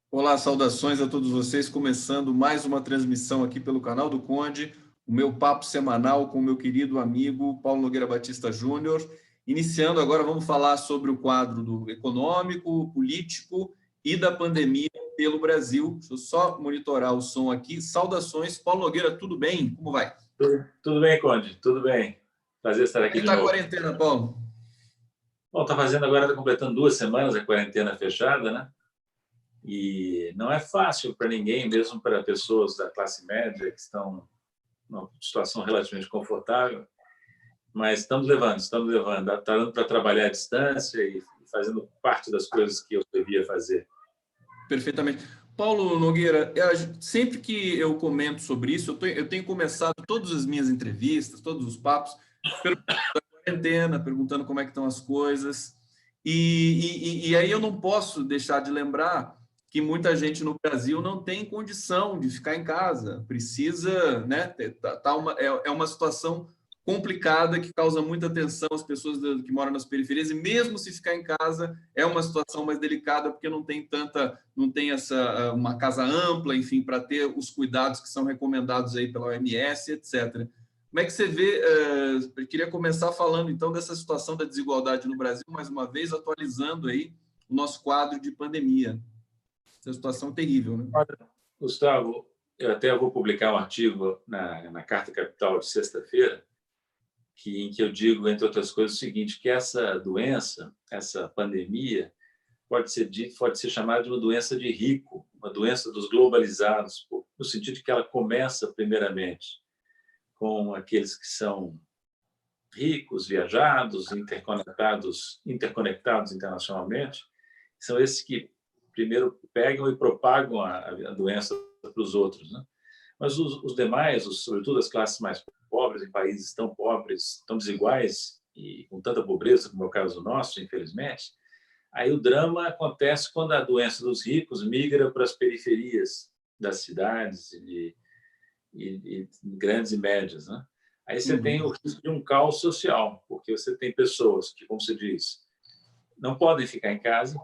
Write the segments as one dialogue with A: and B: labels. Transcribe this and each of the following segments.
A: Olá, saudações a todos vocês, começando mais uma transmissão aqui pelo canal do Conde, o meu papo semanal com o meu querido amigo Paulo Nogueira Batista Júnior. Iniciando agora, vamos falar sobre o quadro do econômico, político e da pandemia pelo Brasil. Deixa eu só monitorar o som aqui. Saudações, Paulo Nogueira, tudo bem? Como vai?
B: Tudo bem, Conde? Tudo bem. Prazer estar
A: Como é que
B: aqui de
A: está a
B: novo.
A: quarentena, Paulo?
B: Bom, está fazendo agora, está completando 2 semanas a quarentena fechada, né? E não é fácil para ninguém, mesmo para pessoas da classe média que estão numa situação relativamente confortável, mas estamos levando. Está dando para trabalhar à distância e fazendo parte das coisas que eu devia fazer.
A: Perfeitamente. Paulo Nogueira, sempre que eu comento sobre isso, eu tenho começado todas as minhas entrevistas, todos os papos, quarentena, perguntando como é que estão as coisas. E aí eu não posso deixar de lembrar que muita gente no Brasil não tem condição de ficar em casa, precisa, né? É uma situação complicada que causa muita tensão às pessoas que moram nas periferias, e mesmo se ficar em casa, é uma situação mais delicada, porque não tem uma casa ampla, enfim, para ter os cuidados que são recomendados aí pela OMS, etc. Como é que você vê? Eu queria começar falando, então, dessa situação da desigualdade no Brasil, mais uma vez, atualizando aí o nosso quadro de pandemia. Essa situação terrível, né?
B: Gustavo, eu até vou publicar um artigo na Carta Capital de sexta-feira, em que eu digo, entre outras coisas, o seguinte, que essa doença, essa pandemia, pode ser chamada de uma doença de rico, uma doença dos globalizados, no sentido de que ela começa, primeiramente, com aqueles que são ricos, viajados, interconectados internacionalmente, são esses que primeiro pegam e propagam a doença para os outros, né? Mas os demais, sobretudo as classes mais pobres, em países tão pobres, tão desiguais e com tanta pobreza como é o caso nosso, infelizmente, aí o drama acontece quando a doença dos ricos migra para as periferias das cidades e grandes e médias, né? Aí você tem o
A: Uhum.
B: risco de um caos social, porque você tem pessoas que, como se diz, não podem ficar em casa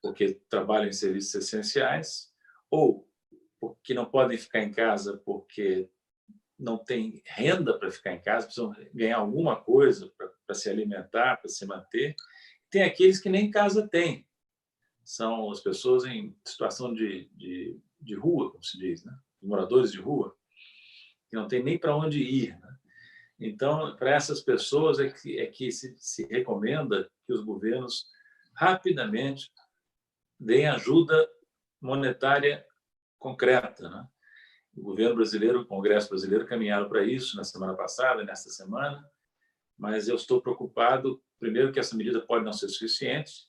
B: porque trabalham em serviços essenciais, ou que não podem ficar em casa porque não têm renda para ficar em casa, precisam ganhar alguma coisa para se alimentar, para se manter. Tem aqueles que nem casa têm, são as pessoas em situação de rua, como se diz, né? Os moradores de rua, que não tem nem para onde ir, né? Então, para essas pessoas é que se recomenda que os governos rapidamente deem ajuda monetária concreta, né? O governo brasileiro, o Congresso brasileiro caminharam para isso na semana passada, nesta semana, mas eu estou preocupado, primeiro, que essa medida pode não ser suficiente,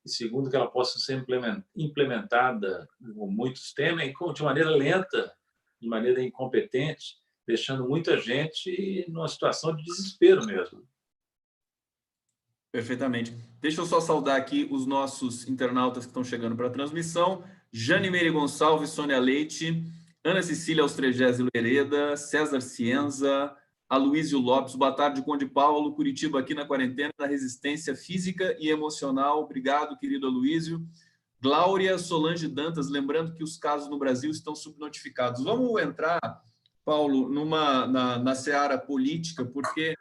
B: e segundo, que ela possa ser implementada, como muitos temem, de maneira lenta, de maneira incompetente, deixando muita gente numa situação de desespero mesmo.
A: Perfeitamente. Deixa eu só saudar aqui os nossos internautas que estão chegando para a transmissão. Jane Meire Gonçalves, Sônia Leite, Ana Cecília Austrégésilo Hereda, César Cienza, Aloísio Lopes. Boa tarde, Conde Paulo. Curitiba aqui na quarentena, na resistência física e emocional. Obrigado, querido Aloísio. Glória Solange Dantas, lembrando que os casos no Brasil estão subnotificados. Vamos entrar, Paulo, na seara política, porque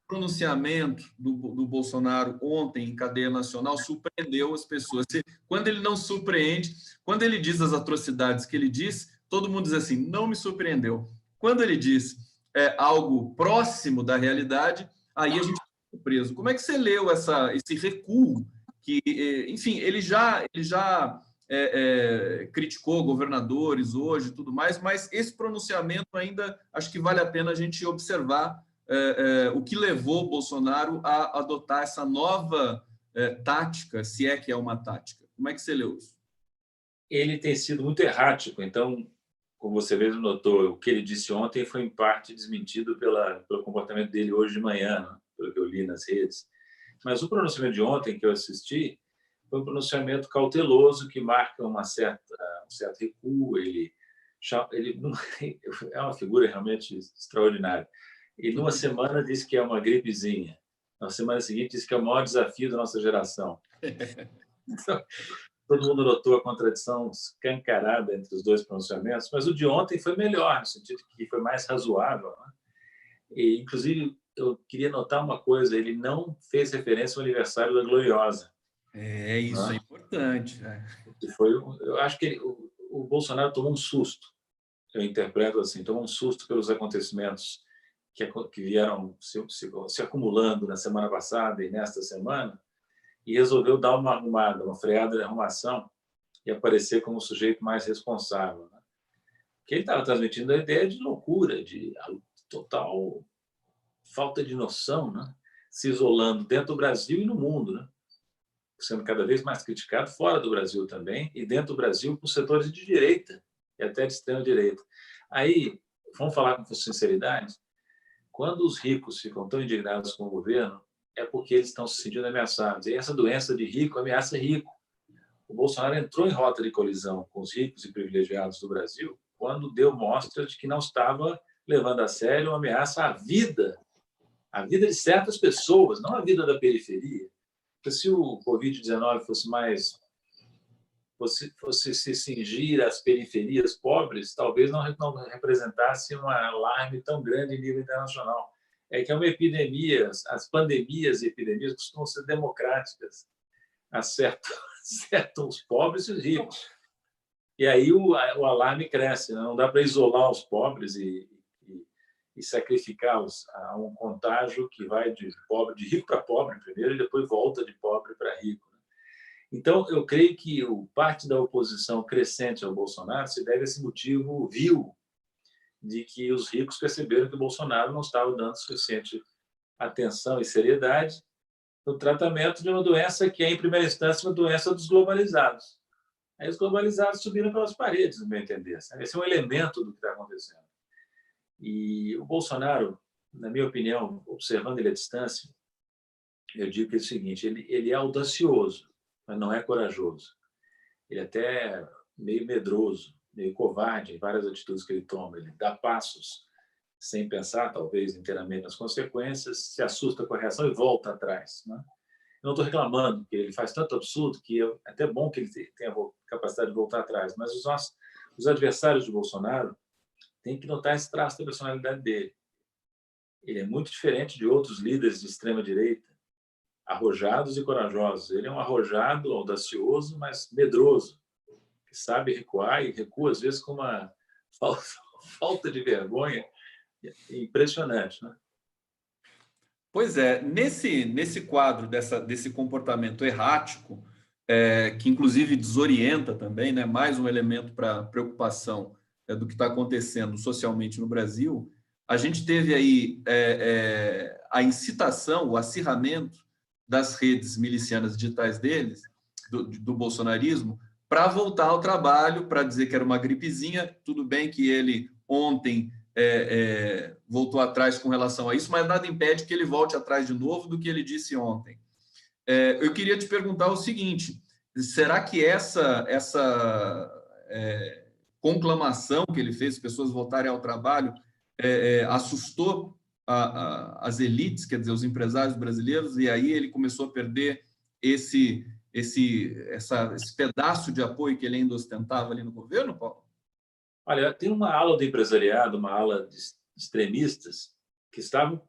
A: pronunciamento do Bolsonaro ontem em cadeia nacional surpreendeu as pessoas. Quando ele não surpreende, quando ele diz as atrocidades que ele diz, todo mundo diz assim, não me surpreendeu. Quando ele diz algo próximo da realidade, aí a gente fica preso. Como é que você leu esse recuo que, enfim, ele já criticou governadores hoje e tudo mais, mas esse pronunciamento ainda acho que vale a pena a gente observar o que levou o Bolsonaro a adotar essa nova tática, se é que é uma tática. Como é que você leu isso?
B: Ele tem sido muito errático, então, como você mesmo notou, o que ele disse ontem foi em parte desmentido pelo comportamento dele hoje de manhã, né? Pelo que eu li nas redes. Mas o pronunciamento de ontem que eu assisti foi um pronunciamento cauteloso que marca um certo recuo. Ele é uma figura realmente extraordinária. E numa semana disse que é uma gripezinha, na semana seguinte disse que é o maior desafio da nossa geração. Então, todo mundo notou a contradição escancarada entre os dois pronunciamentos, mas o de ontem foi melhor, no sentido que foi mais razoável, né? E, inclusive, eu queria notar uma coisa, ele não fez referência ao aniversário da Gloriosa,
A: Isso é
B: né?
A: importante.
B: Que foi, eu acho que o Bolsonaro tomou um susto, eu interpreto assim, tomou um susto pelos acontecimentos que vieram se acumulando na semana passada e nesta semana, e resolveu dar uma arrumada, uma freada de arrumação e aparecer como o sujeito mais responsável, né? Que ele estava transmitindo a ideia de loucura, de total falta de noção, né? Se isolando dentro do Brasil e no mundo, né? Sendo cada vez mais criticado fora do Brasil também, e dentro do Brasil por setores de direita e até de extrema-direita. Aí, vamos falar com sinceridade, quando os ricos ficam tão indignados com o governo, é porque eles estão se sentindo ameaçados. E essa doença de rico ameaça rico. O Bolsonaro entrou em rota de colisão com os ricos e privilegiados do Brasil quando deu mostra de que não estava levando a sério uma ameaça à vida de certas pessoas, não à vida da periferia. Porque se o Covid-19 fosse se cingir às periferias pobres, talvez não representasse um alarme tão grande em nível internacional. É que é uma epidemia, as pandemias e epidemias costumam ser democráticas, acertam os pobres e os ricos. E aí o alarme cresce, né? Não dá para isolar os pobres e sacrificá-los a um contágio que vai de rico para pobre primeiro e depois volta de pobre para rico. Então, eu creio que parte da oposição crescente ao Bolsonaro se deve a esse motivo vil de que os ricos perceberam que o Bolsonaro não estava dando suficiente atenção e seriedade no tratamento de uma doença que é, em primeira instância, uma doença dos globalizados. Aí os globalizados subiram pelas paredes, no meu entender. Esse é um elemento do que está acontecendo. E o Bolsonaro, na minha opinião, observando ele à distância, eu digo que é o seguinte, ele é audacioso, mas não é corajoso. Ele é até meio medroso, meio covarde em várias atitudes que ele toma. Ele dá passos sem pensar, talvez, inteiramente nas consequências, se assusta com a reação e volta atrás, né? Eu não estou reclamando, porque ele faz tanto absurdo que é até bom que ele tenha a capacidade de voltar atrás, mas os adversários de Bolsonaro têm que notar esse traço da personalidade dele. Ele é muito diferente de outros líderes de extrema-direita, arrojados e corajosos. Ele é um arrojado, audacioso, mas medroso, que sabe recuar e recua, às vezes, com uma falta de vergonha impressionante, né?
A: Pois é, nesse quadro desse comportamento errático, que inclusive desorienta também, né, mais um elemento para preocupação do que está acontecendo socialmente no Brasil, a gente teve aí a incitação, o acirramento das redes milicianas digitais deles, do bolsonarismo, para voltar ao trabalho, para dizer que era uma gripezinha. Tudo bem que ele ontem voltou atrás com relação a isso, mas nada impede que ele volte atrás de novo do que ele disse ontem. Eu queria te perguntar o seguinte, será que essa conclamação que ele fez, pessoas voltarem ao trabalho, assustou as elites, quer dizer, os empresários brasileiros, e aí ele começou a perder esse pedaço de apoio que ele ainda ostentava ali no governo, Paulo?
B: Olha, tem uma ala do empresariado, uma ala de extremistas, que estavam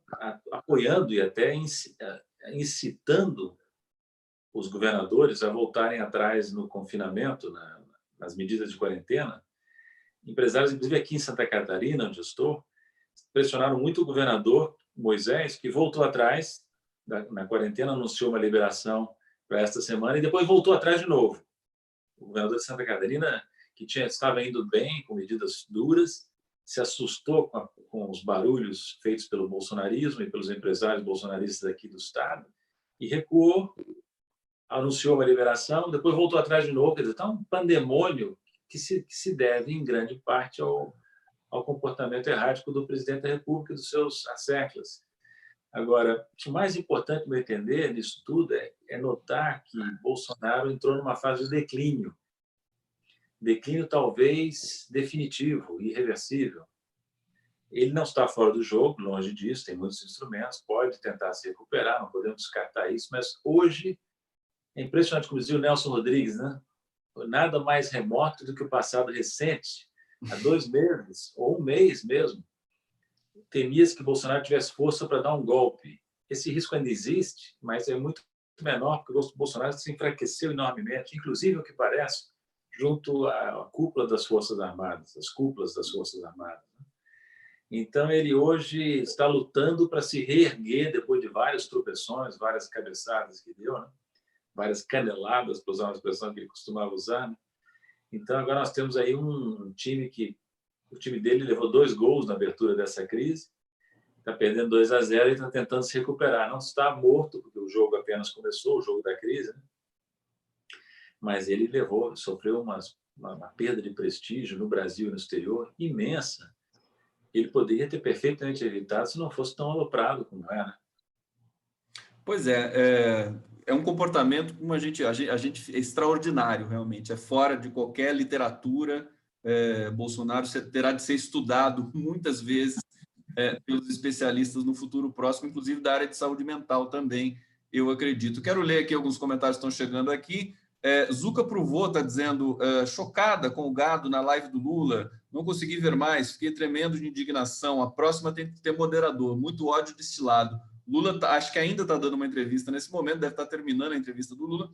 B: apoiando e até incitando os governadores a voltarem atrás no confinamento, nas medidas de quarentena. Empresários, inclusive aqui em Santa Catarina, onde eu estou, pressionaram muito o governador Moisés, que voltou atrás na quarentena, anunciou uma liberação para esta semana e depois voltou atrás de novo. O governador de Santa Catarina, que estava indo bem com medidas duras, se assustou com os barulhos feitos pelo bolsonarismo e pelos empresários bolsonaristas aqui do estado e recuou, anunciou uma liberação, depois voltou atrás de novo. Quer dizer, está um pandemônio que se deve, em grande parte, ao comportamento errático do presidente da República e dos seus asseclas. Agora, o mais importante, no meu entender, nisso tudo é notar que Bolsonaro entrou numa fase de declínio talvez definitivo, irreversível. Ele não está fora do jogo, longe disso, tem muitos instrumentos, pode tentar se recuperar, não podemos descartar isso, mas hoje é impressionante, como dizia o Nelson Rodrigues, né? nada mais remoto do que o passado recente. Há 2 meses, ou 1 mês mesmo, temia-se que Bolsonaro tivesse força para dar um golpe. Esse risco ainda existe, mas é muito menor, porque o Bolsonaro se enfraqueceu enormemente, inclusive, o que parece, junto à cúpula das Forças Armadas, as cúpulas das Forças Armadas. Então, ele hoje está lutando para se reerguer depois de vários tropeções, várias cabeçadas que deu, né? Várias caneladas, para usar uma expressão que ele costumava usar. Né? Então, agora nós temos aí um time que o time dele levou 2 gols na abertura dessa crise, está perdendo 2-0 e está tentando se recuperar. Não está morto, porque o jogo apenas começou, o jogo da crise, né? Mas ele sofreu uma perda de prestígio no Brasil e no exterior imensa. Ele poderia ter perfeitamente evitado se não fosse tão aloprado como era.
A: Pois é um comportamento como a gente é extraordinário, realmente, é fora de qualquer literatura. Bolsonaro terá de ser estudado muitas vezes pelos especialistas no futuro próximo, inclusive da área de saúde mental também, eu acredito. Quero ler aqui alguns comentários que estão chegando aqui. Zuca Provô está dizendo, chocada com o gado na live do Lula, não consegui ver mais, fiquei tremendo de indignação, a próxima tem que ter moderador, muito ódio destilado. Lula, acho que ainda está dando uma entrevista nesse momento, deve estar terminando a entrevista do Lula.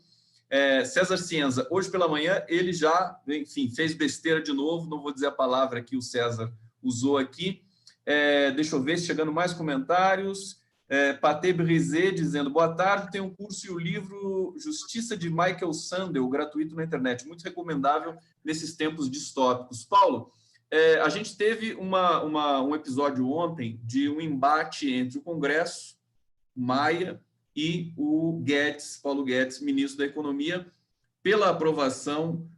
A: César Cienza, hoje pela manhã, ele já, enfim, fez besteira de novo, não vou dizer a palavra que o César usou aqui. Deixa eu ver se chegando mais comentários. Patê Brizet dizendo, boa tarde, tem um curso e o livro Justiça de Michael Sandel, gratuito na internet, muito recomendável nesses tempos distópicos. Paulo, a gente teve um episódio ontem de um embate entre o Congresso, Maia, e o Guedes, Paulo Guedes, ministro da Economia, pela aprovação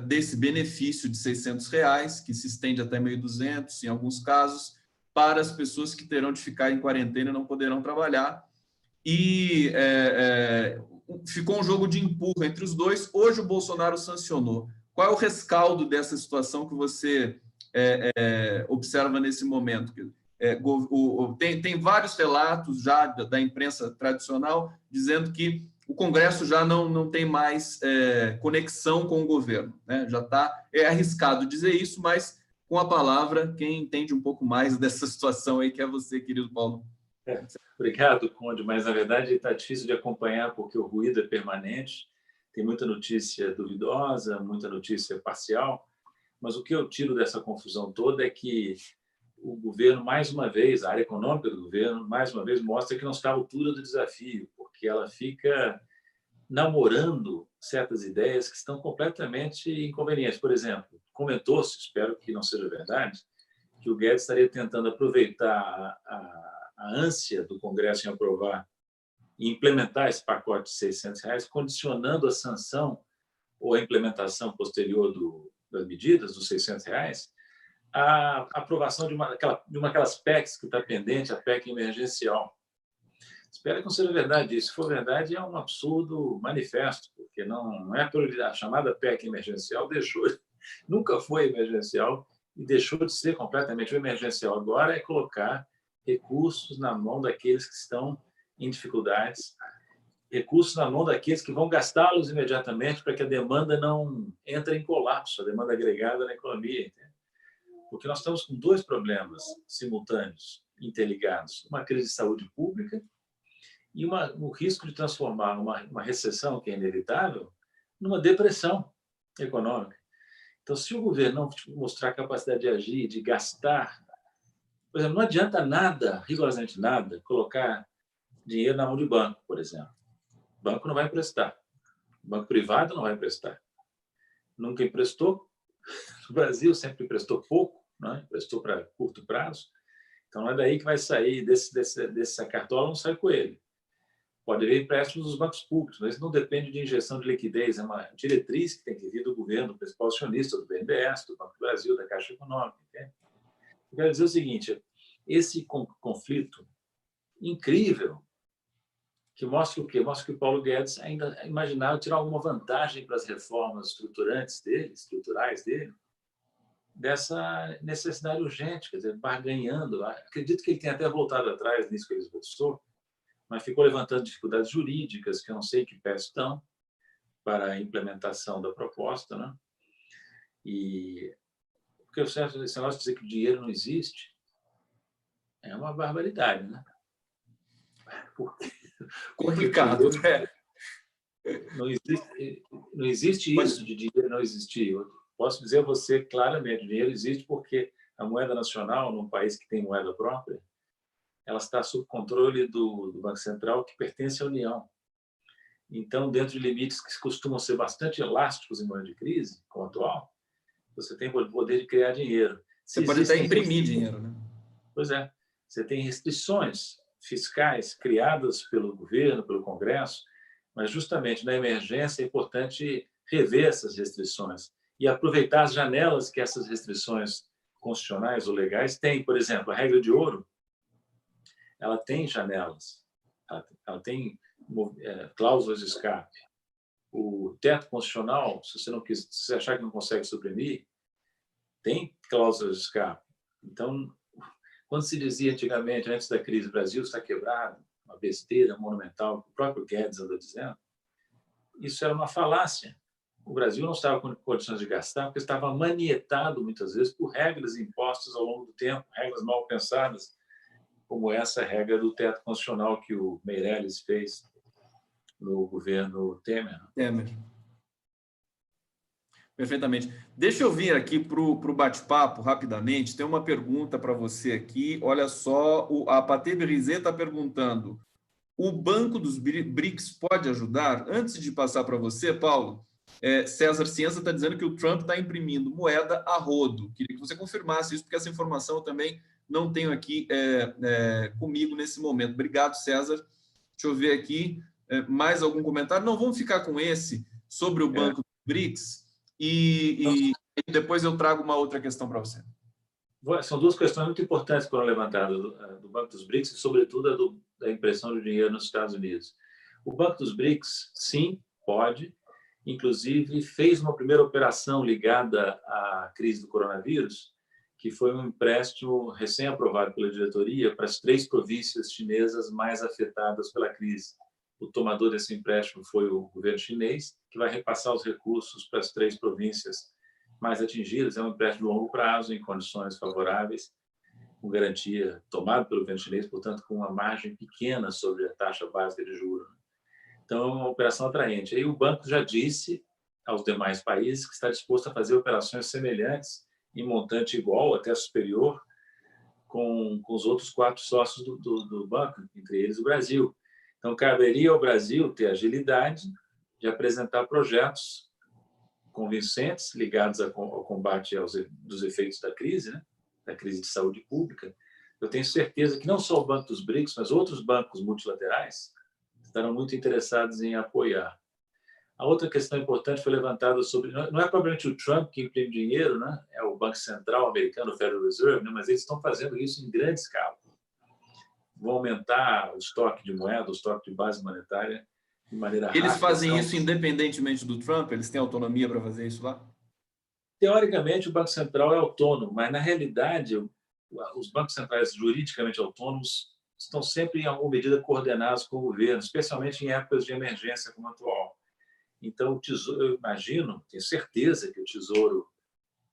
A: desse benefício de R$600, que se estende até 1.200 em alguns casos, para as pessoas que terão de ficar em quarentena e não poderão trabalhar. E ficou um jogo de empurra entre os dois. Hoje o Bolsonaro sancionou. Qual é o rescaldo dessa situação que você observa nesse momento? Tem vários relatos já da imprensa tradicional dizendo que o Congresso já não tem mais conexão com o governo, né? Já está, arriscado dizer isso, mas com a palavra, quem entende um pouco mais dessa situação aí, que é você, querido Paulo.
B: Obrigado, Conde, mas na verdade está difícil de acompanhar porque o ruído é permanente, tem muita notícia duvidosa, muita notícia parcial, mas o que eu tiro dessa confusão toda é que o governo, mais uma vez, a área econômica do governo, mais uma vez, mostra que não está à altura do desafio, porque ela fica namorando certas ideias que estão completamente inconvenientes. Por exemplo, comentou-se, espero que não seja verdade, que o Guedes estaria tentando aproveitar a ânsia do Congresso em aprovar e implementar esse pacote de R$600, condicionando a sanção ou a implementação posterior das medidas dos R$600, a aprovação de uma daquelas PECs que está pendente, a PEC emergencial. Espero que não seja verdade isso. Se for verdade, é um absurdo manifesto, porque não é prioridade. A chamada PEC emergencial nunca foi emergencial e deixou de ser completamente. O emergencial agora é colocar recursos na mão daqueles que estão em dificuldades, recursos na mão daqueles que vão gastá-los imediatamente para que a demanda não entre em colapso, a demanda agregada na economia. Entende? Porque nós estamos com 2 problemas simultâneos, interligados. Uma crise de saúde pública e o risco de transformar uma recessão, que é inevitável, numa depressão econômica. Então, se o governo não mostrar capacidade de agir, de gastar, por exemplo, não adianta nada, rigorosamente nada, colocar dinheiro na mão de banco, por exemplo. O banco não vai emprestar. O banco privado não vai emprestar. Nunca emprestou. No Brasil sempre emprestou pouco, não é? Emprestou para curto prazo. Então, não é daí que vai sair, dessa cartola não sai coelho. Pode haver empréstimos dos bancos públicos, mas isso não depende de injeção de liquidez, é uma diretriz que tem que vir do governo, do principal acionista, do BNDES, do Banco do Brasil, da Caixa Econômica. Entende? Eu quero dizer o seguinte, esse conflito incrível, que mostra o quê? Mostra que o Paulo Guedes ainda imaginava tirar alguma vantagem para as reformas estruturais dele, dessa necessidade urgente, quer dizer, barganhando. Acredito que ele tenha até voltado atrás nisso que ele esboçou, mas ficou levantando dificuldades jurídicas, que eu não sei que pé estão, para a implementação da proposta, né? E porque esse negócio de dizer que o dinheiro não existe é uma barbaridade, né? Porque,
A: Complicado, né?
B: não existe isso de dinheiro não existir. Eu posso dizer a você claramente, o dinheiro existe porque a moeda nacional, num país que tem moeda própria, ela está sob controle do Banco Central, que pertence à União. Então, dentro de limites que costumam ser bastante elásticos em momento de crise, como o atual, você tem o poder de criar dinheiro.
A: Você pode até imprimir dinheiro, né?
B: Pois é. Você tem restrições fiscais criadas pelo governo, pelo Congresso, mas justamente na emergência é importante rever essas restrições e aproveitar as janelas que essas restrições constitucionais ou legais têm. Por exemplo, a regra de ouro, ela tem janelas, ela tem cláusulas de escape. O teto constitucional, se você achar que não consegue suprimir, tem cláusulas de escape. Então, quando se dizia antigamente, antes da crise, o Brasil está quebrado, uma besteira monumental, que o próprio Guedes anda dizendo, isso era uma falácia. O Brasil não estava com condições de gastar porque estava manietado, muitas vezes, por regras impostas ao longo do tempo, regras mal pensadas, como essa regra do teto constitucional que o Meirelles fez no governo Temer.
A: Perfeitamente. Deixa eu vir aqui para o bate-papo rapidamente. Tem uma pergunta para você aqui. Olha só, a Patê Berizet está perguntando: o Banco dos BRICS pode ajudar? Antes de passar para você, Paulo, César Cienza está dizendo que o Trump está imprimindo moeda a rodo. Queria que você confirmasse isso, porque essa informação eu também não tenho aqui comigo nesse momento. Obrigado, César. Deixa eu ver aqui mais algum comentário. Não, vamos ficar com esse sobre o Banco dos BRICS e depois eu trago uma outra questão para você.
B: São duas questões muito importantes que foram levantadas do Banco dos BRICS e, sobretudo, da impressão de dinheiro nos Estados Unidos. O Banco dos BRICS, sim, pode. Inclusive, fez uma primeira operação ligada à crise do coronavírus, que foi um empréstimo recém-aprovado pela diretoria para as 3 províncias chinesas mais afetadas pela crise. O tomador desse empréstimo foi o governo chinês, que vai repassar os recursos para as 3 províncias mais atingidas. É um empréstimo de longo prazo, em condições favoráveis, com garantia tomada pelo governo chinês, portanto, com uma margem pequena sobre a taxa básica de juros. Então, é uma operação atraente. Aí o banco já disse aos demais países que está disposto a fazer operações semelhantes, em montante igual, até superior, com os outros 4 sócios do banco, entre eles o Brasil. Então, caberia ao Brasil ter agilidade de apresentar projetos convincentes ligados ao combate dos efeitos da crise, né? Da crise de saúde pública. Eu tenho certeza que não só o Banco dos BRICS, mas outros bancos multilaterais estarão muito interessados em apoiar. A outra questão importante foi levantada sobre... Não é propriamente o Trump que imprime dinheiro, né? É o Banco Central americano, o Federal Reserve, né? Mas eles estão fazendo isso em grande escala. Vão aumentar o estoque de moeda, o estoque de base monetária de maneira rápida.
A: Eles fazem isso independentemente do Trump? Eles têm autonomia para fazer isso lá?
B: Teoricamente, o Banco Central é autônomo, mas, na realidade, os bancos centrais juridicamente autônomos estão sempre, em alguma medida, coordenados com o governo, especialmente em épocas de emergência como a atual. Então, o Tesouro, eu imagino, tenho certeza que o Tesouro,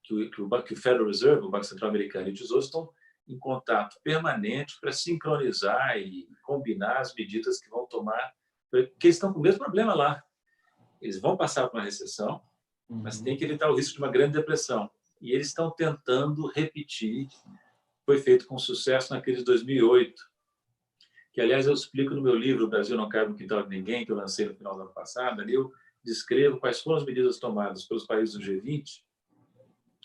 B: que o Federal Reserve, o Banco Central americano e o Tesouro estão em contato permanente para sincronizar e combinar as medidas que vão tomar, porque eles estão com o mesmo problema lá. Eles vão passar por uma recessão, mas tem que evitar o risco de uma grande depressão. E eles estão tentando repetir, foi feito com sucesso na crise de 2008, que, aliás, eu explico no meu livro O Brasil Não Cabe no Quintal de Ninguém, que eu lancei no final do ano passado. Ali eu descrevo quais foram as medidas tomadas pelos países do G20,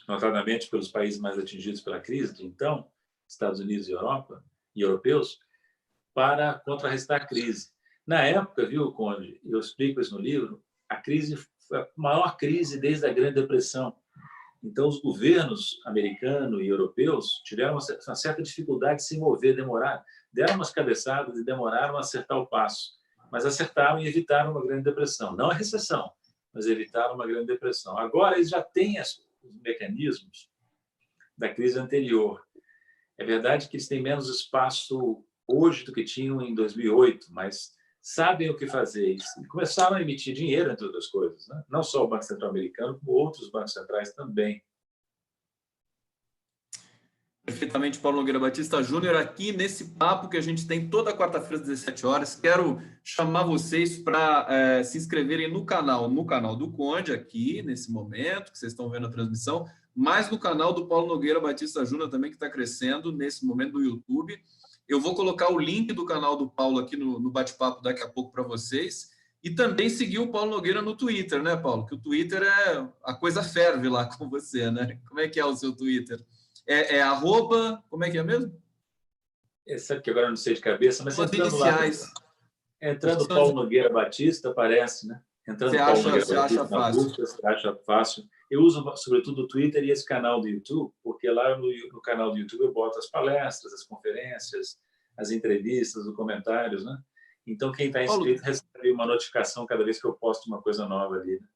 B: notadamente pelos países mais atingidos pela crise de então, Estados Unidos e Europa, e europeus, para contrarrestar a crise. Na época, viu, Conde, eu explico isso no livro, a crise foi a maior crise desde a Grande Depressão. Então, os governos americanos e europeus tiveram uma certa dificuldade de se mover, deram umas cabeçadas e demoraram a acertar o passo, mas acertaram e evitaram uma Grande Depressão. Não a recessão, mas evitaram uma Grande Depressão. Agora, eles já têm os mecanismos da crise anterior. É verdade que eles têm menos espaço hoje do que tinham em 2008, mas sabem o que fazer e começaram a emitir dinheiro, entre outras coisas, né? Não só o Banco Central americano, como outros bancos centrais também.
A: Perfeitamente, Paulo Nogueira Batista Júnior, aqui nesse papo que a gente tem toda quarta-feira às 17 horas. Quero chamar vocês para se inscreverem no canal do Conde, aqui nesse momento, que vocês estão vendo a transmissão, mas no canal do Paulo Nogueira Batista Júnior também, que está crescendo nesse momento no YouTube. Eu vou colocar o link do canal do Paulo aqui no bate-papo daqui a pouco para vocês. E também seguir o Paulo Nogueira no Twitter, né, Paulo? Que o Twitter a coisa ferve lá com você, né? Como é que é o seu Twitter? Arroba, como é que é mesmo?
B: Sabe que agora eu não sei de cabeça, mas
A: As
B: entrando
A: iniciais.
B: lá, entrando Paulo Nogueira Batista, aparece, né? Entrando Paulo Nogueira Batista
A: acha fácil.
B: Busca, você acha fácil. Eu uso, sobretudo, o Twitter e esse canal do YouTube, porque lá no canal do YouTube eu boto as palestras, as conferências, as entrevistas, os comentários, né? Então, quem está inscrito recebe uma notificação cada vez que eu posto uma coisa nova ali, né?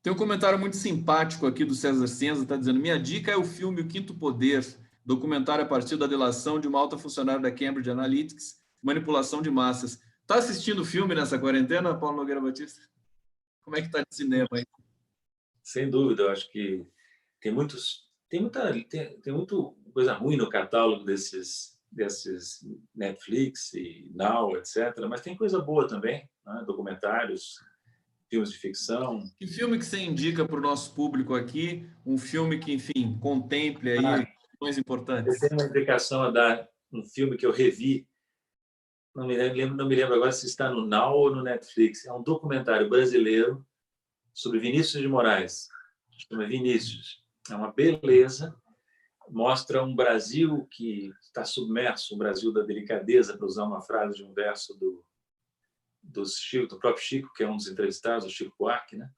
A: Tem um comentário muito simpático aqui do César Cienza, está dizendo: minha dica é o filme O Quinto Poder, documentário a partir da delação de uma alta funcionária da Cambridge Analytics, manipulação de massas. Está assistindo o filme nessa quarentena, Paulo Nogueira Batista? Como é que está de cinema aí?
B: Sem dúvida, eu acho que tem muita coisa ruim no catálogo desses Netflix e Now, etc. Mas tem coisa boa também, né? Documentários, filmes de ficção.
A: Que filme que você indica para o nosso público aqui? Um filme que, enfim, contemple aí questões importantes.
B: Eu tenho uma indicação a dar, um filme que eu revi, não me lembro agora se está no Now ou no Netflix. É um documentário brasileiro sobre Vinícius de Moraes. Chama Vinícius. É uma beleza. Mostra um Brasil que está submerso, um Brasil da delicadeza, para usar uma frase de um verso do próprio Chico, que é um dos entrevistados, o Chico Buarque, né?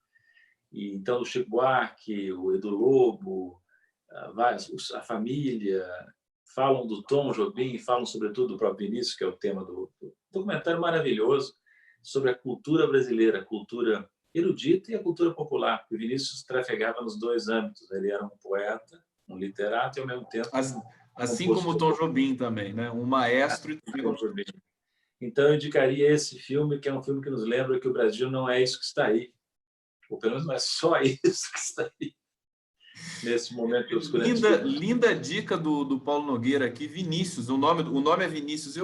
B: E então o Chico Buarque, o Edu Lobo, a família falam do Tom Jobim, falam sobretudo do próprio Vinícius, que é o tema do documentário maravilhoso sobre a cultura brasileira, a cultura erudita e a cultura popular. O Vinícius trafegava nos dois âmbitos. Ele era um poeta, um literato e ao mesmo tempo
A: assim como o Tom Jobim também, né? Um maestro.
B: Então eu indicaria esse filme, que é um filme que nos lembra que o Brasil não é isso que está aí, ou pelo menos não é só isso que está aí nesse momento de obscurantismo.
A: Linda dica do Paulo Nogueira aqui, Vinícius. O nome é Vinícius.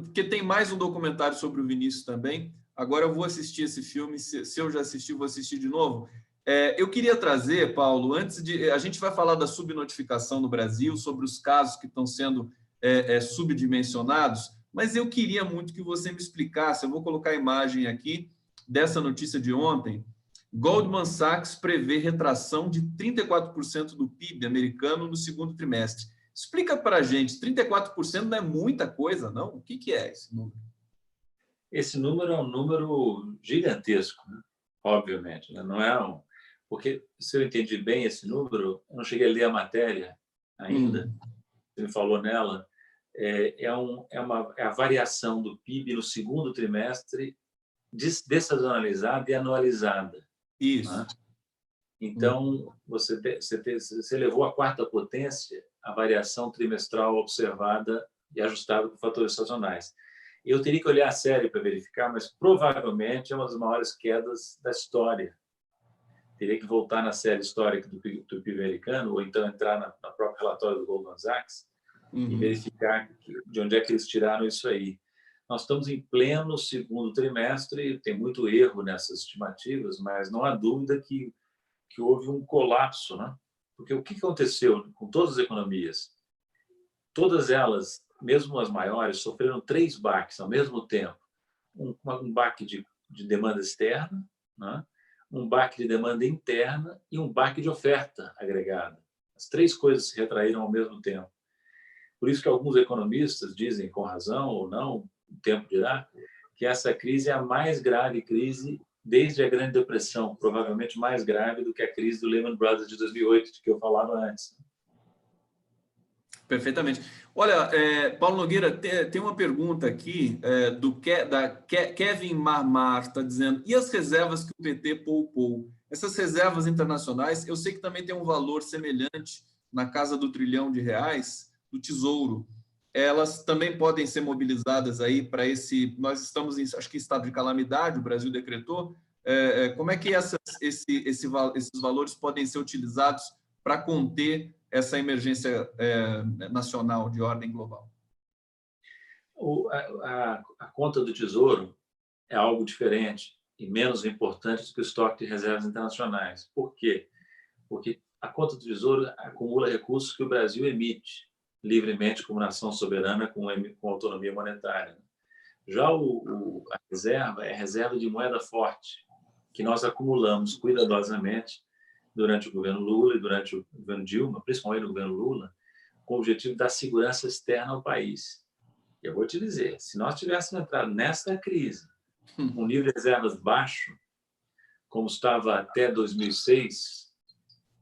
A: Porque tem mais um documentário sobre o Vinícius também. Agora eu vou assistir esse filme. Se eu já assisti, vou assistir de novo. Eu queria trazer, Paulo, a gente vai falar da subnotificação no Brasil, sobre os casos que estão sendo subdimensionados, mas eu queria muito que você me explicasse. Eu vou colocar a imagem aqui dessa notícia de ontem. Goldman Sachs prevê retração de 34% do PIB americano no segundo trimestre. Explica para a gente, 34% não é muita coisa, não? O que é esse número?
B: Esse número é um número gigantesco, né? Obviamente. Né? Não é porque, se eu entendi bem esse número, eu não cheguei a ler a matéria ainda, você me falou nela, é a variação do PIB no segundo trimestre dessazonalizada e anualizada.
A: Isso.
B: Né? Então, você levou à quarta potência a variação trimestral observada e ajustada por fatores sazonais. Eu teria que olhar a série para verificar, mas provavelmente é uma das maiores quedas da história. Teria que voltar na série histórica do PIB americano, ou então entrar na própria relatório do Goldman Sachs e verificar de onde é que eles tiraram isso aí. Nós estamos em pleno segundo trimestre, tem muito erro nessas estimativas, mas não há dúvida que houve um colapso, né? Porque o que aconteceu com todas as economias? Todas elas, mesmo as maiores, sofreram 3 baques ao mesmo tempo. Um baque de demanda externa, né? Um baque de demanda interna e um baque de oferta agregada. As 3 coisas se retraíram ao mesmo tempo. Por isso que alguns economistas dizem, com razão ou não, o tempo dirá, que essa crise é a mais grave crise desde a Grande Depressão, provavelmente mais grave do que a crise do Lehman Brothers de 2008, de que eu falava antes.
A: Perfeitamente. Olha, Paulo Nogueira, tem uma pergunta aqui da Kevin Marmar, está dizendo: e as reservas que o PT poupou? Essas reservas internacionais, eu sei que também tem um valor semelhante na casa do R$1 trilhão do Tesouro. elas também podem ser mobilizadas aí para esse... Nós estamos, acho que, em estado de calamidade, o Brasil decretou. Como é que esses valores podem ser utilizados para conter essa emergência nacional de ordem global?
B: A conta do Tesouro é algo diferente e menos importante do que o estoque de reservas internacionais. Por quê? Porque a conta do Tesouro acumula recursos que o Brasil emite livremente como nação soberana com autonomia monetária. Já a reserva é reserva de moeda forte, que nós acumulamos cuidadosamente durante o governo Lula e durante o governo Dilma, principalmente no governo Lula, com o objetivo da segurança externa ao país. Eu vou te dizer, se nós tivéssemos entrado nessa crise com um nível de reservas baixo, como estava até 2006,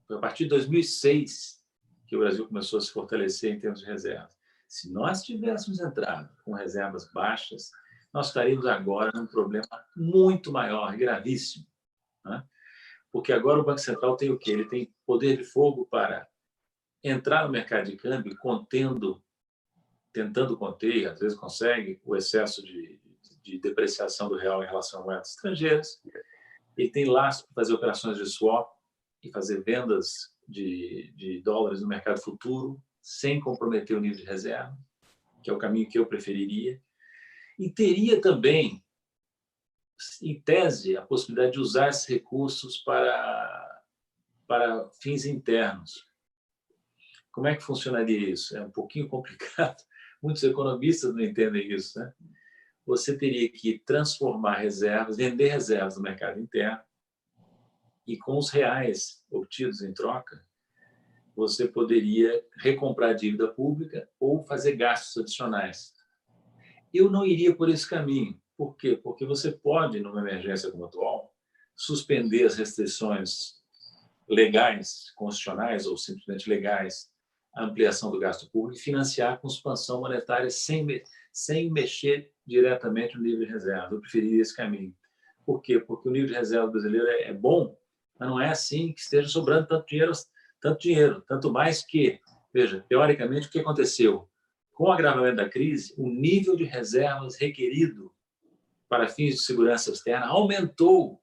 B: foi a partir de 2006 que o Brasil começou a se fortalecer em termos de reservas. Se nós tivéssemos entrado com reservas baixas, nós estaríamos agora num problema muito maior, gravíssimo, né? Porque agora o Banco Central tem o quê? Ele tem poder de fogo para entrar no mercado de câmbio tentando conter, e às vezes consegue, o excesso de depreciação do real em relação a moedas estrangeiras. Ele tem laço para fazer operações de swap e fazer vendas de dólares no mercado futuro, sem comprometer o nível de reserva, que é o caminho que eu preferiria. E teria também, em tese, a possibilidade de usar esses recursos para fins internos. Como é que funcionaria isso? É um pouquinho complicado. Muitos economistas não entendem isso, né? Você teria que transformar reservas, vender reservas no mercado interno, e com os reais obtidos em troca, você poderia recomprar dívida pública ou fazer gastos adicionais. Eu não iria por esse caminho. Por quê? Porque você pode, numa emergência como a atual, suspender as restrições legais, constitucionais ou simplesmente legais, a ampliação do gasto público e financiar com expansão monetária sem mexer diretamente no nível de reserva. Eu preferiria esse caminho. Por quê? Porque o nível de reserva brasileiro é bom, mas não é assim que esteja sobrando tanto dinheiro, tanto mais que, veja, teoricamente, o que aconteceu? Com o agravamento da crise, o nível de reservas requerido para fins de segurança externa aumentou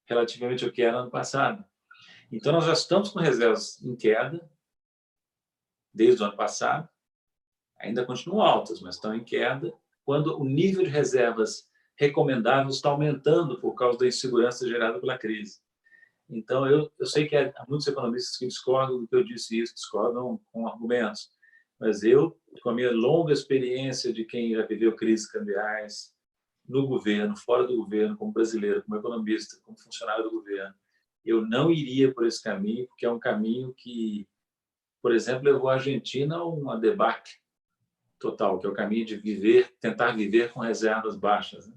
B: relativamente ao que era no passado. Então, nós já estamos com reservas em queda desde o ano passado, ainda continuam altas, mas estão em queda, quando o nível de reservas recomendáveis está aumentando por causa da insegurança gerada pela crise. Então, eu sei que há muitos economistas que discordam do que eu disse isso, discordam com argumentos, mas eu, com a minha longa experiência de quem já viveu crises cambiais, no governo, fora do governo, como brasileiro, como economista, como funcionário do governo, eu não iria por esse caminho, porque é um caminho que, por exemplo, levou a Argentina a uma debacle total, que é o caminho de tentar viver com reservas baixas, né?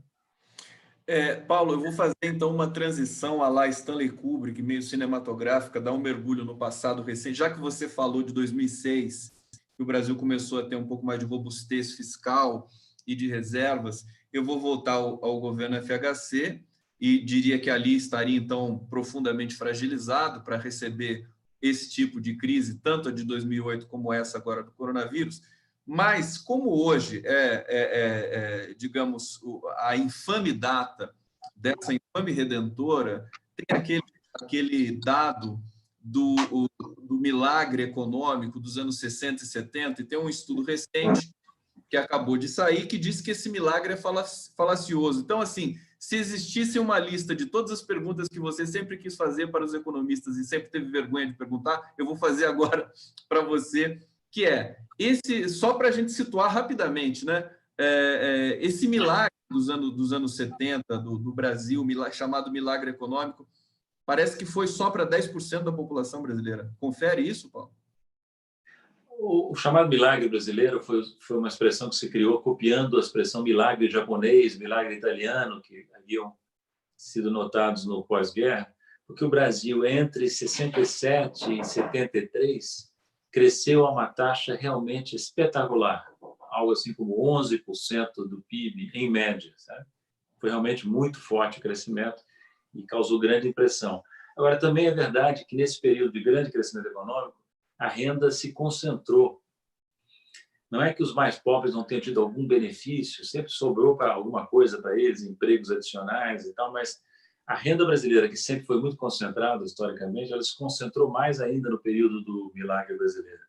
A: Paulo, eu vou fazer então uma transição à la Stanley Kubrick, meio cinematográfica, dar um mergulho no passado recente. Já que você falou de 2006, que o Brasil começou a ter um pouco mais de robustez fiscal e de reservas, eu vou voltar ao governo FHC e diria que ali estaria então profundamente fragilizado para receber esse tipo de crise, tanto a de 2008 como essa agora do coronavírus. Mas, como hoje digamos, a infame data dessa infame redentora, tem aquele dado do milagre econômico dos anos 60 e 70, e tem um estudo recente que acabou de sair que diz que esse milagre é falacioso. Então, assim, se existisse uma lista de todas as perguntas que você sempre quis fazer para os economistas e sempre teve vergonha de perguntar, eu vou fazer agora para você, que é só para a gente situar rapidamente, né? Esse milagre dos anos 70 do Brasil, chamado milagre econômico, parece que foi só para 10% da população brasileira. Confere isso, Paulo?
B: O chamado milagre brasileiro foi uma expressão que se criou copiando a expressão milagre japonês, milagre italiano, que haviam sido notados no pós-guerra, porque o Brasil, entre 67 e 73, cresceu a uma taxa realmente espetacular, algo assim como 11% do PIB, em média, sabe? Foi realmente muito forte o crescimento e causou grande impressão. Agora, também é verdade que, nesse período de grande crescimento econômico, a renda se concentrou Não é que os mais pobres não tenham tido algum benefício, sempre sobrou para alguma coisa para eles, empregos adicionais e tal, mas a renda brasileira, que sempre foi muito concentrada historicamente, ela se concentrou mais ainda no período do milagre brasileiro.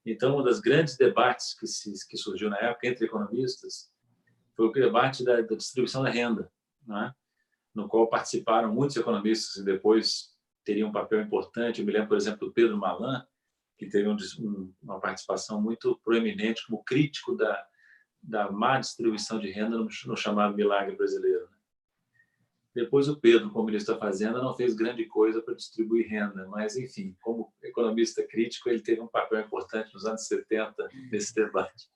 B: Então, um dos grandes debates que surgiu na época entre economistas foi o debate da distribuição da renda, né? No qual participaram muitos economistas e depois teriam um papel importante. Eu me lembro, por exemplo, do Pedro Malan, que teve uma participação muito proeminente como crítico da má distribuição de renda no chamado milagre brasileiro. Depois o Pedro, como ministro da Fazenda, não fez grande coisa para distribuir renda, mas, enfim, como economista crítico, ele teve um papel importante nos anos 70 nesse debate.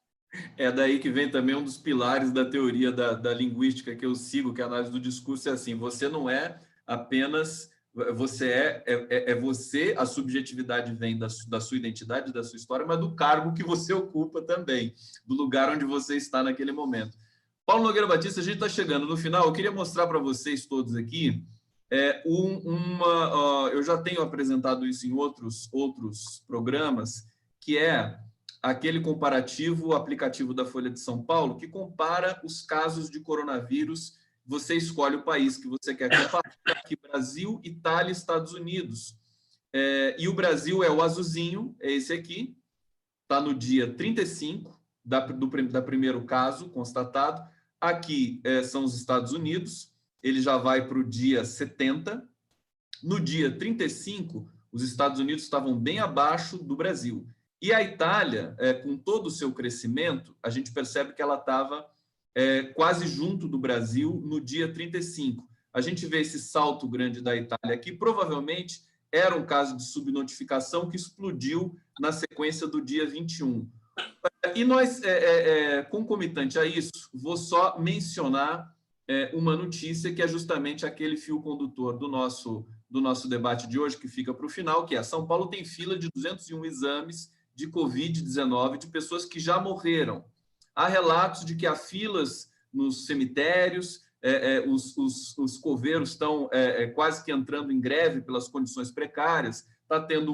A: É daí que vem também um dos pilares da teoria da linguística que eu sigo, que é a análise do discurso, é assim, você não é apenas... Você é você, a subjetividade vem da sua identidade, da sua história, mas do cargo que você ocupa também, do lugar onde você está naquele momento. Paulo Nogueira Batista, a gente está chegando no final. Eu queria mostrar para vocês todos aqui eu já tenho apresentado isso em outros programas, que é aquele comparativo aplicativo da Folha de São Paulo, que compara os casos de coronavírus. Você escolhe o país que você quer comparar, aqui Brasil, Itália, Estados Unidos. E o Brasil é o azulzinho, é esse aqui, está no dia 35 da primeiro caso constatado. Aqui são os Estados Unidos, ele já vai para o dia 70. No dia 35, os Estados Unidos estavam bem abaixo do Brasil. E a Itália, com todo o seu crescimento, a gente percebe que ela estava quase junto do Brasil no dia 35. A gente vê esse salto grande da Itália aqui, provavelmente era um caso de subnotificação que explodiu na sequência do dia 21. E nós, concomitante a isso, vou só mencionar uma notícia que é justamente aquele fio condutor do nosso debate de hoje, que fica para o final, que é: São Paulo tem fila de 201 exames de Covid-19 de pessoas que já morreram. Há relatos de que há filas nos cemitérios, os coveiros estão quase que entrando em greve pelas condições precárias, está tendo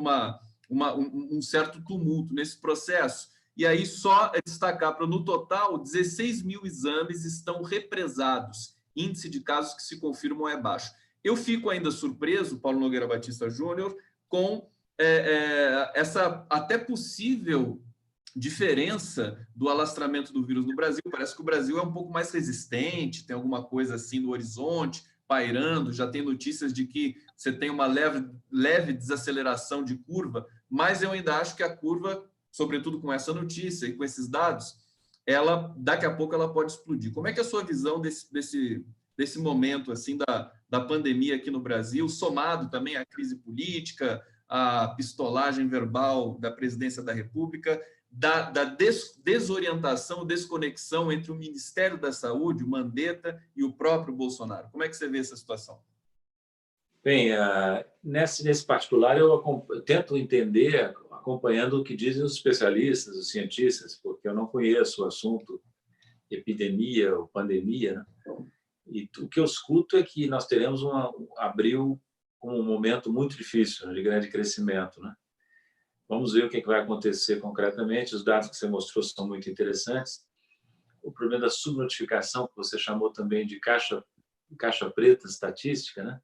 A: um certo tumulto nesse processo. E aí, só destacar para no total, 16 mil exames estão represados. Índice de casos que se confirmam é baixo. Eu fico ainda surpreso, Paulo Nogueira Batista Júnior, com essa até possível diferença do alastramento do vírus no Brasil. Parece que o Brasil é um pouco mais resistente, tem alguma coisa assim no horizonte, pairando, já tem notícias de que você tem uma leve desaceleração de curva, mas eu ainda acho que a curva, sobretudo com essa notícia e com esses dados, daqui a pouco ela pode explodir. Como é que é a sua visão desse momento assim da pandemia aqui no Brasil, somado também à crise política, à pistolagem verbal da presidência da República, da desorientação, desconexão entre o Ministério da Saúde, o Mandetta, e o próprio Bolsonaro? Como é que você vê essa situação?
B: Bem, nesse particular, eu tento entender, acompanhando o que dizem os especialistas, os cientistas, porque eu não conheço o assunto epidemia ou pandemia, né? E o que eu escuto é que nós teremos abril com um momento muito difícil, de grande crescimento, né? Vamos ver o que vai acontecer concretamente. Os dados que você mostrou são muito interessantes. O problema da subnotificação, que você chamou também de caixa preta estatística, né?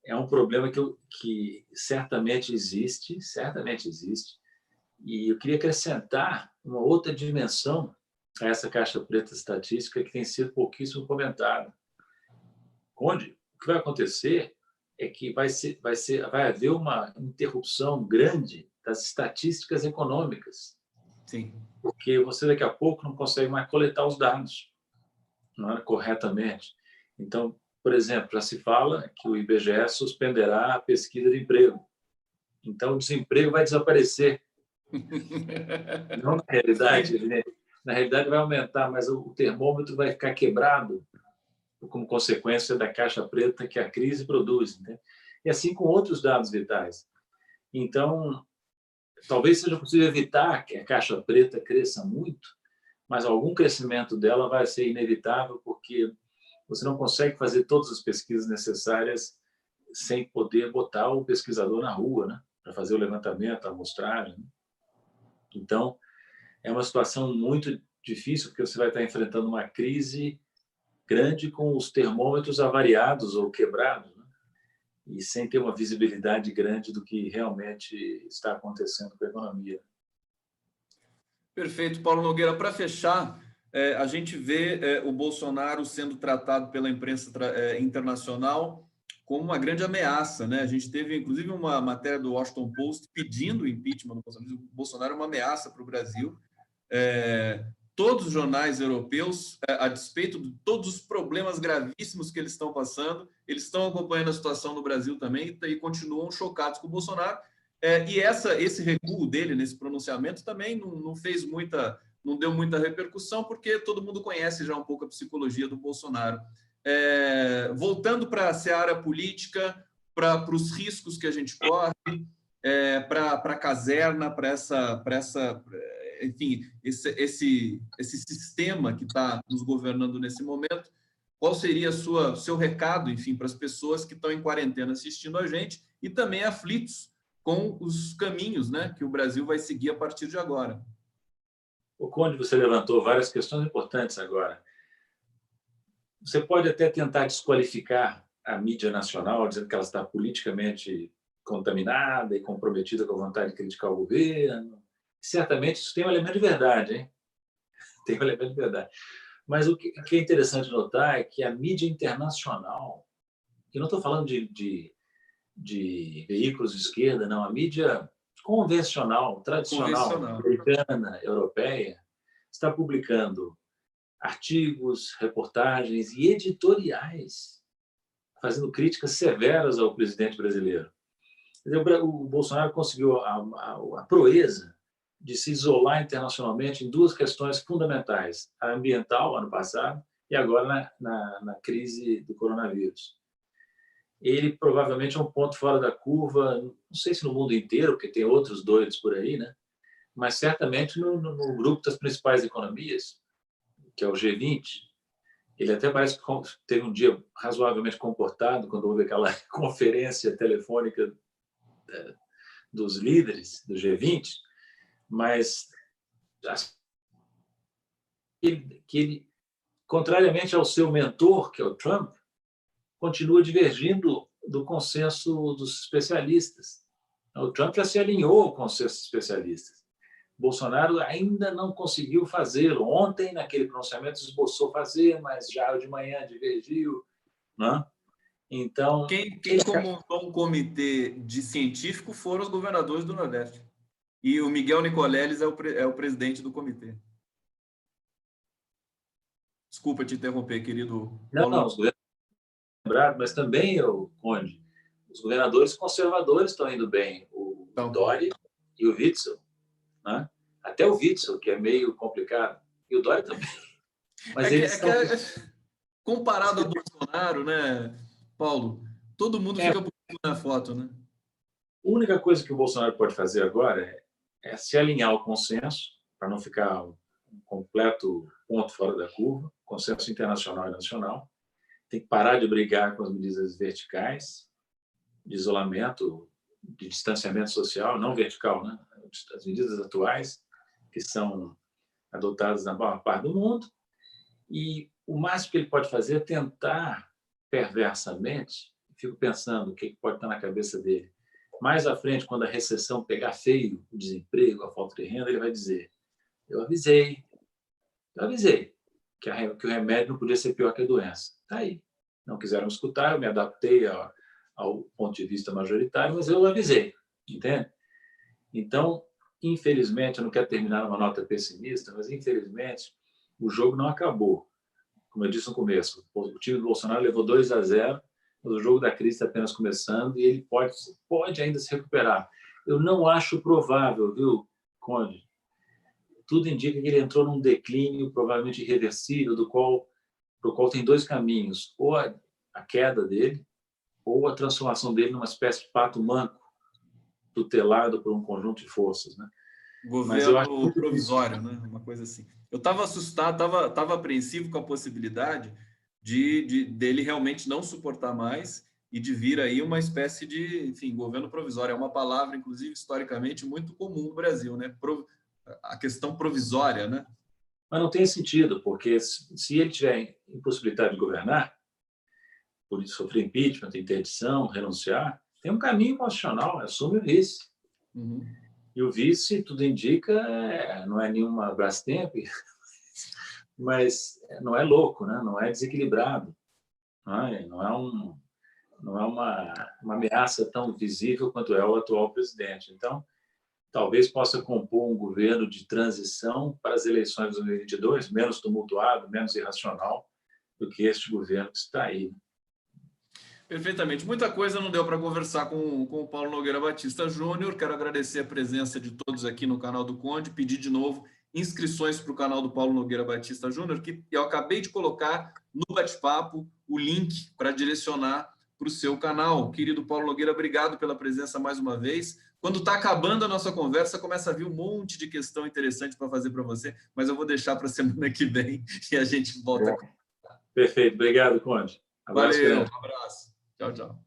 B: É um problema que certamente existe, e eu queria acrescentar uma outra dimensão a essa caixa preta estatística que tem sido pouquíssimo comentada. O que vai acontecer é que vai haver uma interrupção grande das estatísticas econômicas.
A: Sim.
B: Porque você daqui a pouco não consegue mais coletar os dados, não é, corretamente. Então, por exemplo, já se fala que o IBGE suspenderá a pesquisa de emprego. Então, o desemprego vai desaparecer. Não na realidade, né? Na realidade vai aumentar, mas o termômetro vai ficar quebrado como consequência da caixa preta que a crise produz, né? E assim com outros dados vitais. Então, talvez seja possível evitar que a caixa preta cresça muito, mas algum crescimento dela vai ser inevitável, porque você não consegue fazer todas as pesquisas necessárias sem poder botar o pesquisador na rua, né? Para fazer o levantamento, a amostragem. Então, é uma situação muito difícil, porque você vai estar enfrentando uma crise grande com os termômetros avariados ou quebrados, né? E sem ter uma visibilidade grande do que realmente está acontecendo com a economia.
A: Perfeito, Paulo Nogueira. Para fechar, a gente vê o Bolsonaro sendo tratado pela imprensa internacional como uma grande ameaça, né? A gente teve, inclusive, uma matéria do Washington Post pedindo o impeachment do Bolsonaro. O Bolsonaro é uma ameaça para o Brasil. Todos os jornais europeus, a despeito de todos os problemas gravíssimos que eles estão passando, eles estão acompanhando a situação no Brasil também e continuam chocados com o Bolsonaro. E esse recuo dele nesse pronunciamento também não deu muita repercussão, porque todo mundo conhece já um pouco a psicologia do Bolsonaro. Voltando para a seara política, para os riscos que a gente corre, para a caserna, para enfim, esse sistema que está nos governando nesse momento, qual seria seu recado, enfim, para as pessoas que estão em quarentena assistindo a gente e também aflitos com os caminhos, né, que o Brasil vai seguir a partir de agora?
B: O Conde, você levantou várias questões importantes agora. Você pode até tentar desqualificar a mídia nacional, dizendo que ela está politicamente contaminada e comprometida com a vontade de criticar o governo. Certamente isso tem um elemento de verdade, hein? Tem um elemento de verdade. Mas o que é interessante notar é que a mídia internacional, eu não estou falando de veículos de esquerda, não, a mídia convencional, tradicional, americana, europeia, está publicando artigos, reportagens e editoriais fazendo críticas severas ao presidente brasileiro. O Bolsonaro conseguiu a proeza de se isolar internacionalmente em duas questões fundamentais: a ambiental, ano passado, e agora na crise do coronavírus. Ele provavelmente é um ponto fora da curva, não sei se no mundo inteiro, porque tem outros doidos por aí, né? Mas certamente no grupo das principais economias, que é o G20. Ele até parece que teve um dia razoavelmente comportado quando houve aquela conferência telefônica dos líderes do G20, mas que ele, contrariamente ao seu mentor, que é o Trump, continua divergindo do consenso dos especialistas. O Trump já se alinhou ao consenso dos especialistas. Bolsonaro ainda não conseguiu fazê-lo. Ontem, naquele pronunciamento, esboçou fazer, mas já de manhã divergiu. Né? Então,
A: quem montou um comitê de científico foram os governadores do Nordeste. E o Miguel Nicoleles é o presidente do comitê. Desculpa te interromper, querido Paulo.
B: Não, os governadores, mas também, Conde, os governadores conservadores estão indo bem. O Dória e o Witzel. Né? Até o Witzel, que é meio complicado. E o Dória também. Mas
A: comparado ao Bolsonaro, né, Paulo? Todo mundo fica bonito na foto, né?
B: A única coisa que o Bolsonaro pode fazer agora é se alinhar ao consenso, para não ficar um completo ponto fora da curva, consenso internacional e nacional. Tem que parar de brigar com as medidas verticais, de isolamento, de distanciamento social, não vertical, né? As medidas atuais, que são adotadas na maior parte do mundo. E o máximo que ele pode fazer é tentar, perversamente, fico pensando o que pode estar na cabeça dele, mais à frente, quando a recessão pegar feio, o desemprego, a falta de renda, ele vai dizer: eu avisei que o remédio não podia ser pior que a doença. Está aí. Não quiseram escutar, eu me adaptei ao ponto de vista majoritário, mas eu avisei, entende? Então, infelizmente, eu não quero terminar numa nota pessimista, mas infelizmente o jogo não acabou. Como eu disse no começo, o time do Bolsonaro levou 2-0, mas o jogo da crise está apenas começando e ele pode ainda se recuperar. Eu não acho provável, viu, Conde? Tudo indica que ele entrou num declínio provavelmente irreversível, do qual tem dois caminhos: ou a queda dele, ou a transformação dele numa espécie de pato manco, tutelado por um conjunto de forças, né?
A: Governo provisório, né? Uma coisa assim. Eu estava assustado, estava apreensivo com a possibilidade dele realmente não suportar mais e de vir aí uma espécie de, enfim, governo provisório. É uma palavra, inclusive, historicamente muito comum no Brasil, né? a questão provisória, né?
B: Mas não tem sentido, porque se ele tiver impossibilidade de governar, por sofrer impeachment, interdição, renunciar, tem um caminho constitucional, assume o vice.
A: Uhum.
B: E o vice, tudo indica, não é nenhuma Brastemp, mas não é louco, né? Não é desequilibrado. Não é uma ameaça tão visível quanto é o atual presidente. Então, talvez possa compor um governo de transição para as eleições de 2022, menos tumultuado, menos irracional do que este governo que está aí.
A: Perfeitamente. Muita coisa não deu para conversar com o Paulo Nogueira Batista Júnior. Quero agradecer a presença de todos aqui no canal do Conde, pedir de novo inscrições para o canal do Paulo Nogueira Batista Júnior, que eu acabei de colocar no bate-papo o link para direcionar para o seu canal. Querido Paulo Nogueira, obrigado pela presença mais uma vez. Quando está acabando a nossa conversa, começa a vir um monte de questão interessante para fazer para você, mas eu vou deixar para a semana que vem e a gente volta.
B: Perfeito. Obrigado, Conde. Abraço
A: Valeu,
B: grande.
A: um abraço. Tchau, tchau.